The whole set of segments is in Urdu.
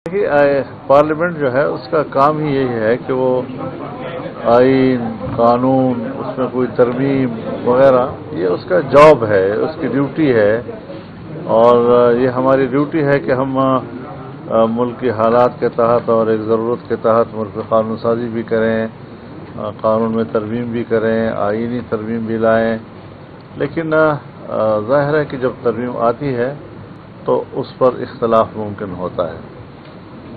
دیکھیے پارلیمنٹ جو ہے اس کا کام ہی یہی ہے کہ وہ آئین قانون اس میں کوئی ترمیم وغیرہ یہ اس کا جاب ہے، اس کی ڈیوٹی ہے، اور یہ ہماری ڈیوٹی ہے کہ ہم ملک کی حالات کے تحت اور ایک ضرورت کے تحت ملک میں قانون سازی بھی کریں، قانون میں ترمیم بھی کریں، آئینی ترمیم بھی لائیں۔ لیکن ظاہر ہے کہ جب ترمیم آتی ہے تو اس پر اختلاف ممکن ہوتا ہے،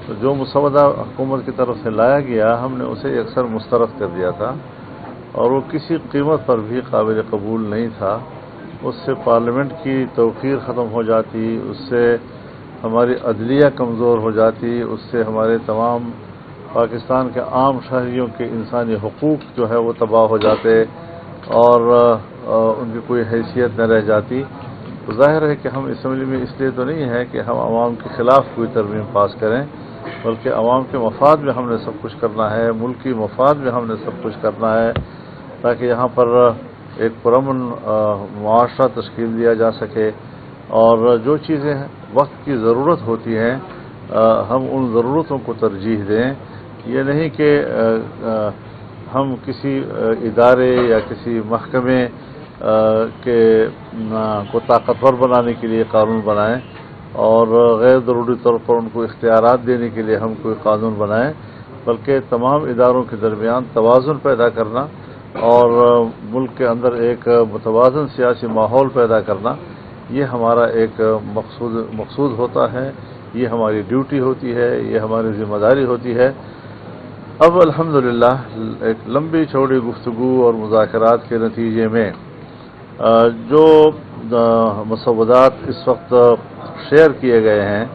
تو جو مسودہ حکومت کی طرف سے لایا گیا ہم نے اسے اکثر مسترد کر دیا تھا، اور وہ کسی قیمت پر بھی قابل قبول نہیں تھا۔ اس سے پارلیمنٹ کی توقیر ختم ہو جاتی، اس سے ہماری عدلیہ کمزور ہو جاتی، اس سے ہمارے تمام پاکستان کے عام شہریوں کے انسانی حقوق جو ہے وہ تباہ ہو جاتے اور ان کی کوئی حیثیت نہ رہ جاتی۔ تو ظاہر ہے کہ ہم اسمبلی میں اس لیے تو نہیں ہے کہ ہم عوام کے خلاف کوئی ترمیم پاس کریں، بلکہ عوام کے مفاد میں ہم نے سب کچھ کرنا ہے، ملکی مفاد میں ہم نے سب کچھ کرنا ہے، تاکہ یہاں پر ایک پرامن معاشرہ تشکیل دیا جا سکے، اور جو چیزیں وقت کی ضرورت ہوتی ہیں ہم ان ضرورتوں کو ترجیح دیں۔ یہ نہیں کہ ہم کسی ادارے یا کسی محکمے کو طاقتور بنانے کے لیے قانون بنائیں اور غیر ضروری طور پر ان کو اختیارات دینے کے لیے ہم کوئی قانون بنائیں، بلکہ تمام اداروں کے درمیان توازن پیدا کرنا اور ملک کے اندر ایک متوازن سیاسی ماحول پیدا کرنا، یہ ہمارا ایک مقصود ہوتا ہے، یہ ہماری ڈیوٹی ہوتی ہے، یہ ہماری ذمہ داری ہوتی ہے۔ اب الحمدللہ ایک لمبی چوڑی گفتگو اور مذاکرات کے نتیجے میں جو مسودات اس وقت شیئر کیے گئے ہیں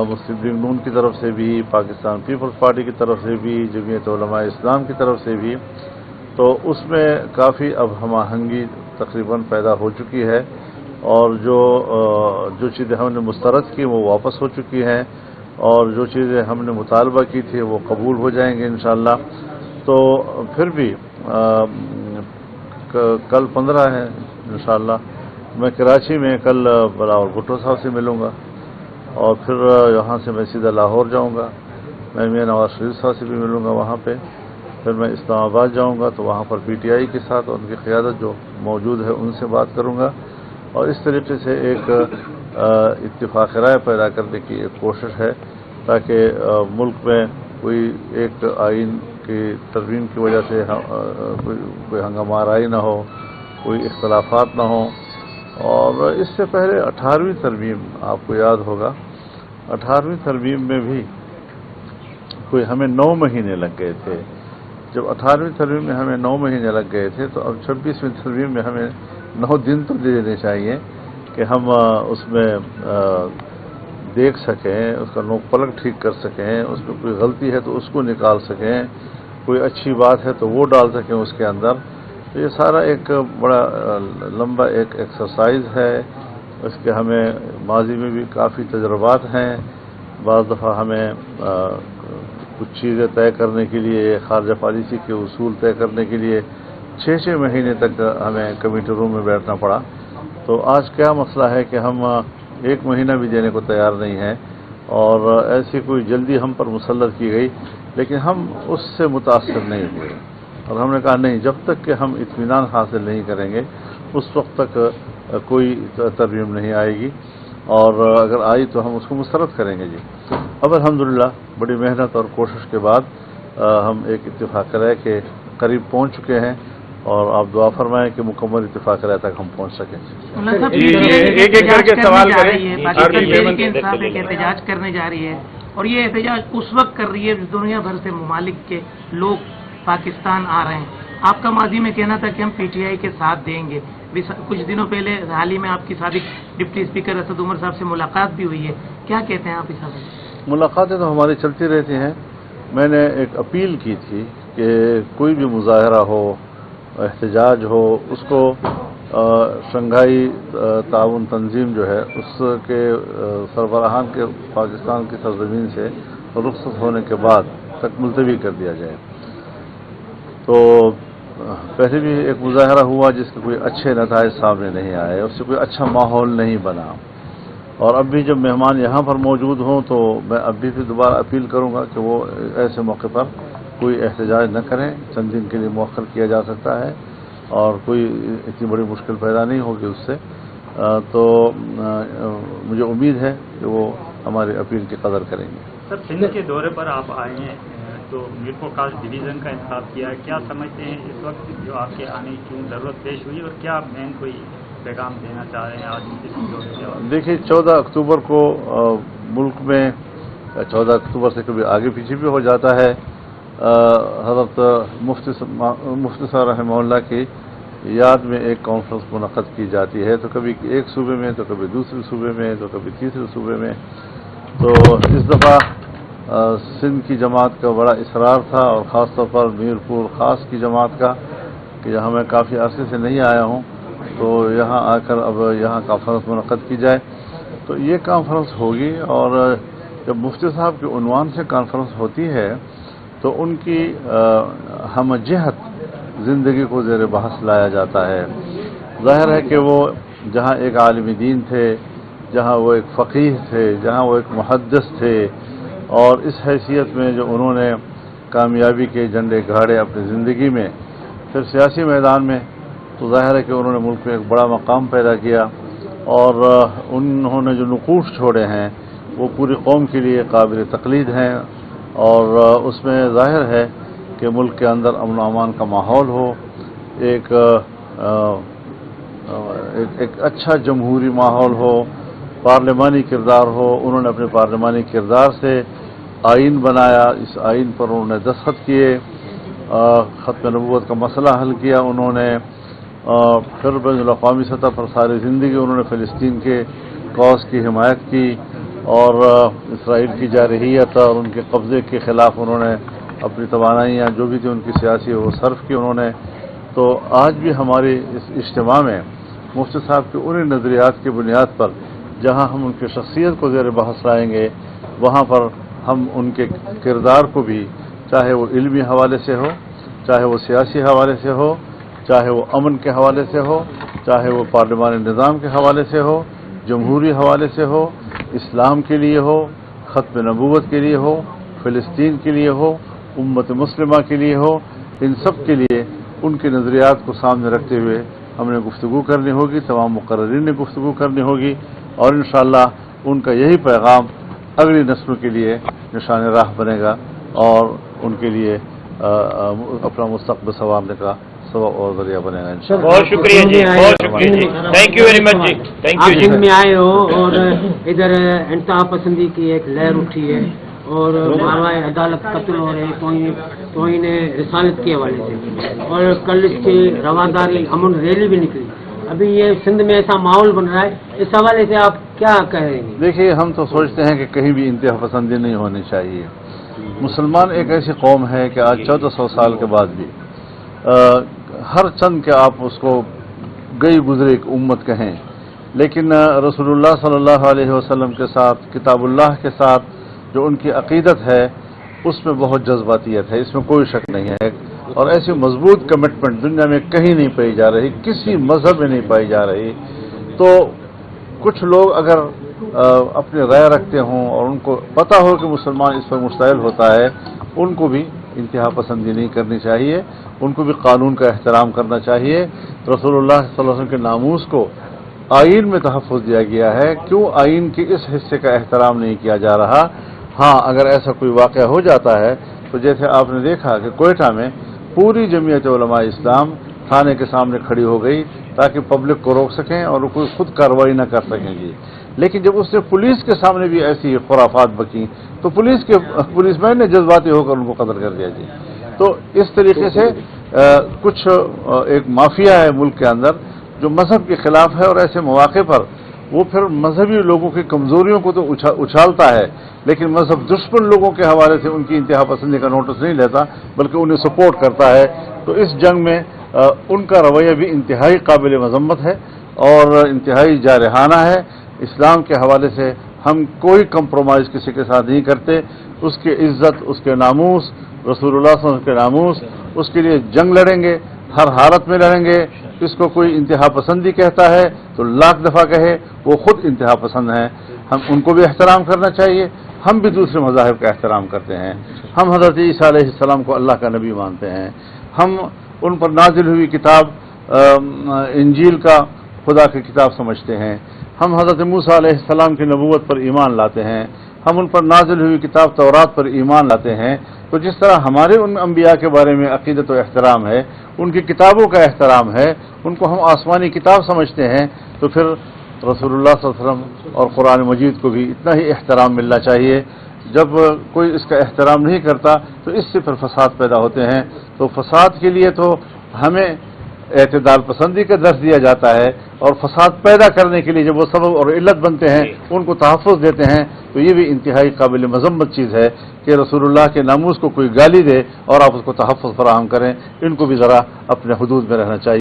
مسلم لیگ نون کی طرف سے بھی، پاکستان پیپلز پارٹی کی طرف سے بھی، جمعیت علماء اسلام کی طرف سے بھی، تو اس میں کافی اب ہم آہنگی تقریباً پیدا ہو چکی ہے، اور جو چیزیں ہم نے مسترد کی وہ واپس ہو چکی ہیں، اور جو چیزیں ہم نے مطالبہ کی تھی وہ قبول ہو جائیں گے انشاءاللہ۔ تو پھر بھی کل 15 ہے انشاءاللہ، میں کراچی میں کل بلاول بھٹو صاحب سے ملوں گا، اور پھر یہاں سے میں سیدھا لاہور جاؤں گا، میں میاں نواز شریف صاحب سے بھی ملوں گا وہاں پہ، پھر میں اسلام آباد جاؤں گا تو وہاں پر پی ٹی آئی کے ساتھ اور ان کی قیادت جو موجود ہے ان سے بات کروں گا، اور اس طریقے سے ایک اتفاق رائے پیدا کرنے کی ایک کوشش ہے، تاکہ ملک میں کوئی ایک آئین کی ترمیم کی وجہ سے کوئی ہنگامہ آرائی نہ ہو، کوئی اختلافات نہ ہوں۔ اور اس سے پہلے 18ویں ترمیم آپ کو یاد ہوگا، 18ویں ترمیم میں بھی کوئی ہمیں 9 مہینے لگ گئے تھے۔ جب 18ویں ترمیم میں ہمیں 9 مہینے لگ گئے تھے تو اب 26ویں ترمیم میں ہمیں 9 دن تو دے دینے چاہیے کہ ہم اس میں دیکھ سکیں، اس کا نوک پلک ٹھیک کر سکیں، اس میں کوئی غلطی ہے تو اس کو نکال سکیں، کوئی اچھی بات ہے تو وہ ڈال سکیں اس کے اندر۔ تو یہ سارا ایک بڑا لمبا ایک ایکسرسائز ہے، اس کے ہمیں ماضی میں بھی کافی تجربات ہیں۔ بعض دفعہ ہمیں کچھ چیزیں طے کرنے کے لیے، خارجہ پالیسی کے اصول طے کرنے کے لیے 6 مہینے تک ہمیں کمیٹی روم میں بیٹھنا پڑا۔ تو آج کیا مسئلہ ہے کہ ہم 1 مہینہ بھی دینے کو تیار نہیں ہیں، اور ایسی کوئی جلدی ہم پر مسلط کی گئی، لیکن ہم اس سے متاثر نہیں ہوئے، اور ہم نے کہا نہیں، جب تک کہ ہم اطمینان حاصل نہیں کریں گے اس وقت تک کوئی ترمیم نہیں آئے گی، اور اگر آئی تو ہم اس کو مسترد کریں گے۔ جی اب الحمدللہ بڑی محنت اور کوشش کے بعد ہم ایک اتفاق رائے کے قریب پہنچ چکے ہیں، اور آپ دعا فرمائیں کہ مکمل اتفاق رائے تک ہم پہنچ سکیں۔ ایک کر کے سوال کریں۔ احتجاج کرنے جا رہی ہے، اور یہ احتجاج اس وقت کر رہی ہے دنیا بھر سے ممالک کے لوگ پاکستان آ رہے ہیں۔ آپ کا ماضی میں کہنا تھا کہ ہم پی ٹی آئی کے ساتھ دیں گے، کچھ دنوں پہلے حال ہی میں آپ کی سابق ڈپٹی اسپیکر اسد عمر صاحب سے ملاقات بھی ہوئی ہے، کیا کہتے ہیں آپ اس حوالے سے؟ ملاقاتیں تو ہماری چلتی رہتی ہیں۔ میں نے ایک اپیل کی تھی کہ کوئی بھی مظاہرہ ہو، احتجاج ہو، اس کو شنگھائی تعاون تنظیم جو ہے اس کے سربراہان کے پاکستان کی سرزمین سے رخصت ہونے کے بعد تک ملتوی کر دیا جائے۔ تو پہلے بھی ایک مظاہرہ ہوا جس کے کوئی اچھے نتائج سامنے نہیں آئے، اس سے کوئی اچھا ماحول نہیں بنا، اور اب بھی جب مہمان یہاں پر موجود ہوں تو میں اب بھی پھر دوبارہ اپیل کروں گا کہ وہ ایسے موقع پر کوئی احتجاج نہ کریں. چند دن کے لیے مؤخر کیا جا سکتا ہے اور کوئی اتنی بڑی مشکل پیدا نہیں ہوگی اس سے. تو مجھے امید ہے کہ وہ ہماری اپیل کی قدر کریں گے. سر، سندھ کے دورے پر آپ آئے ہیں تو میر کوکاز ڈویژن کا انتخاب کیا ہے، کیا سمجھتے ہیں اس وقت جو آپ کے آنے کی ضرورت پیش ہوئی، اور کیا مین کوئی پیغام دینا چاہ رہے ہیں آج اس دورے سے؟ دیکھیے 14 اکتوبر کو ملک میں 14 اکتوبر سے کبھی آگے پیچھے بھی ہو جاتا ہے. حضرت مفتی صاحب رحمہ اللہ کی یاد میں ایک کانفرنس منعقد کی جاتی ہے، تو کبھی ایک صوبے میں، تو کبھی دوسرے صوبے میں، تو کبھی تیسرے صوبے میں. تو اس دفعہ سندھ کی جماعت کا بڑا اصرار تھا، اور خاص طور پر میرپور خاص کی جماعت کا، کہ یہاں میں کافی عرصے سے نہیں آیا ہوں، تو یہاں آ کر اب یہاں کانفرنس منعقد کی جائے. تو یہ کانفرنس ہوگی، اور جب مفتی صاحب کے عنوان سے کانفرنس ہوتی ہے تو ان کی ہم جہت زندگی کو زیر بحث لایا جاتا ہے. ظاہر ہے کہ وہ جہاں ایک عالم دین تھے، جہاں وہ ایک فقیہ تھے، جہاں وہ ایک محدث تھے، اور اس حیثیت میں جو انہوں نے کامیابی کے جھنڈے گاڑے اپنی زندگی میں، پھر سیاسی میدان میں، تو ظاہر ہے کہ انہوں نے ملک میں ایک بڑا مقام پیدا کیا، اور انہوں نے جو نقوش چھوڑے ہیں وہ پوری قوم کے لیے قابل تقلید ہیں. اور اس میں ظاہر ہے کہ ملک کے اندر امن و امان کا ماحول ہو، ایک اچھا جمہوری ماحول ہو، پارلیمانی کردار ہو. انہوں نے اپنے پارلیمانی کردار سے آئین بنایا، اس آئین پر انہوں نے دستخط کیے، ختم نبوت کا مسئلہ حل کیا انہوں نے، پھر بین الاقوامی سطح پر ساری زندگی انہوں نے فلسطین کے کاز کی حمایت کی، اور اسرائیل کی جارحیت اور ان کے قبضے کے خلاف انہوں نے اپنی توانائیاں جو بھی تھی ان کی سیاسی وہ صرف کی انہوں نے. تو آج بھی ہماری اس اجتماع میں مفتی صاحب کے انہیں نظریات کی بنیاد پر جہاں ہم ان کی شخصیت کو زیر بحث لائیں گے، وہاں پر ہم ان کے کردار کو بھی، چاہے وہ علمی حوالے سے ہو، چاہے وہ سیاسی حوالے سے ہو، چاہے وہ امن کے حوالے سے ہو، چاہے وہ پارلیمانی نظام کے حوالے سے ہو، جمہوری حوالے سے ہو، اسلام کے لیے ہو، ختم نبوت کے لیے ہو، فلسطین کے لیے ہو، امت مسلمہ کے لیے ہو، ان سب کے لیے ان کے نظریات کو سامنے رکھتے ہوئے ہم نے گفتگو کرنی ہوگی، تمام مقررین نے گفتگو کرنی ہوگی، اور انشاءاللہ ان کا یہی پیغام اگلی نسلوں کے لیے نشان راہ بنے گا، اور ان کے لیے اپنا مستقبل سنوارنے کا سبب اور ذریعہ بنے گا. بہت شکریہ جی، بہت شکریہ جی، تھینک یو ویری مچ جی، تھینک یو جی. آپ میں آئے ہو اور ادھر انتہا پسندی کی ایک لہر اٹھی ہے، اور ماروائے عدالت قتل ہو رہے ہیں توہین رسالت کے حوالے سے، اور کل اس کی رواداری امن ریلی بھی نکلی. ابھی یہ سندھ میں ایسا ماحول بن رہا ہے، اس حوالے سے آپ کیا کہیں گے؟ دیکھیے، ہم تو سوچتے ہیں کہ کہیں بھی انتہا پسندی نہیں ہونی چاہیے. مسلمان ایک ایسی قوم ہے کہ آج 1400 سال کے بعد بھی ہر چند کے آپ اس کو گئی گزرے ایک امت کہیں، لیکن رسول اللہ صلی اللہ علیہ وسلم کے ساتھ، کتاب اللہ کے ساتھ جو ان کی عقیدت ہے، اس میں بہت جذباتیت ہے، اس میں کوئی شک نہیں ہے. اور ایسی مضبوط کمٹمنٹ دنیا میں کہیں نہیں پائی جا رہی، کسی مذہب میں نہیں پائی جا رہی. تو کچھ لوگ اگر اپنی رائے رکھتے ہوں اور ان کو پتہ ہو کہ مسلمان اس پر مشتعل ہوتا ہے، ان کو بھی انتہا پسندی نہیں کرنی چاہیے، ان کو بھی قانون کا احترام کرنا چاہیے. رسول اللہ صلی اللہ علیہ وسلم کے ناموس کو آئین میں تحفظ دیا گیا ہے، کیوں آئین کے اس حصے کا احترام نہیں کیا جا رہا؟ ہاں، اگر ایسا کوئی واقعہ ہو جاتا ہے تو جیسے آپ نے دیکھا کہ کوئٹہ میں پوری جمعیت علماء اسلام تھانے کے سامنے کھڑی ہو گئی تاکہ پبلک کو روک سکیں اور کوئی خود کارروائی نہ کر سکیں گی. لیکن جب اس نے پولیس کے سامنے بھی ایسی خرافات بکیں تو پولیس مین نے جذباتی ہو کر ان کو قتل کر دیا جی. تو اس طریقے سے کچھ ایک مافیا ہے ملک کے اندر جو مذہب کے خلاف ہے، اور ایسے مواقع پر وہ پھر مذہبی لوگوں کی کمزوریوں کو تو اچھالتا ہے، لیکن مذہب دشمن لوگوں کے حوالے سے ان کی انتہا پسندی کا نوٹس نہیں لیتا بلکہ انہیں سپورٹ کرتا ہے. تو اس جنگ میں ان کا رویہ بھی انتہائی قابل مذمت ہے اور انتہائی جارحانہ ہے. اسلام کے حوالے سے ہم کوئی کمپرومائز کسی کے ساتھ نہیں کرتے. اس کی عزت، اس کے ناموس، رسول اللہ صلی اللہ علیہ وسلم کے ناموس، اس کے لیے جنگ لڑیں گے، ہر حالت میں رہیں گے. اس کو کوئی انتہا پسندی کہتا ہے تو لاکھ دفعہ کہے، وہ خود انتہا پسند ہیں. ہم ان کو بھی احترام کرنا چاہیے. ہم بھی دوسرے مذاہب کا احترام کرتے ہیں. ہم حضرت عیسیٰ علیہ السلام کو اللہ کا نبی مانتے ہیں. ہم ان پر نازل ہوئی کتاب انجیل کا خدا کی کتاب سمجھتے ہیں. ہم حضرت موسیٰ علیہ السلام کی نبوت پر ایمان لاتے ہیں. ہم ان پر نازل ہوئی کتاب تورات پر ایمان لاتے ہیں. تو جس طرح ہمارے ان انبیاء کے بارے میں عقیدت و احترام ہے، ان کی کتابوں کا احترام ہے، ان کو ہم آسمانی کتاب سمجھتے ہیں، تو پھر رسول اللہ صلی اللہ علیہ وسلم اور قرآن مجید کو بھی اتنا ہی احترام ملنا چاہیے. جب کوئی اس کا احترام نہیں کرتا تو اس سے پھر فساد پیدا ہوتے ہیں. تو فساد کے لیے تو ہمیں اعتدال پسندی کا درس دیا جاتا ہے، اور فساد پیدا کرنے کے لیے جب وہ سبب اور علت بنتے ہیں ان کو تحفظ دیتے ہیں، تو یہ بھی انتہائی قابل مذمت چیز ہے کہ رسول اللہ کے ناموس کو کوئی گالی دے اور آپ اس کو تحفظ فراہم کریں. ان کو بھی ذرا اپنے حدود میں رہنا چاہیے.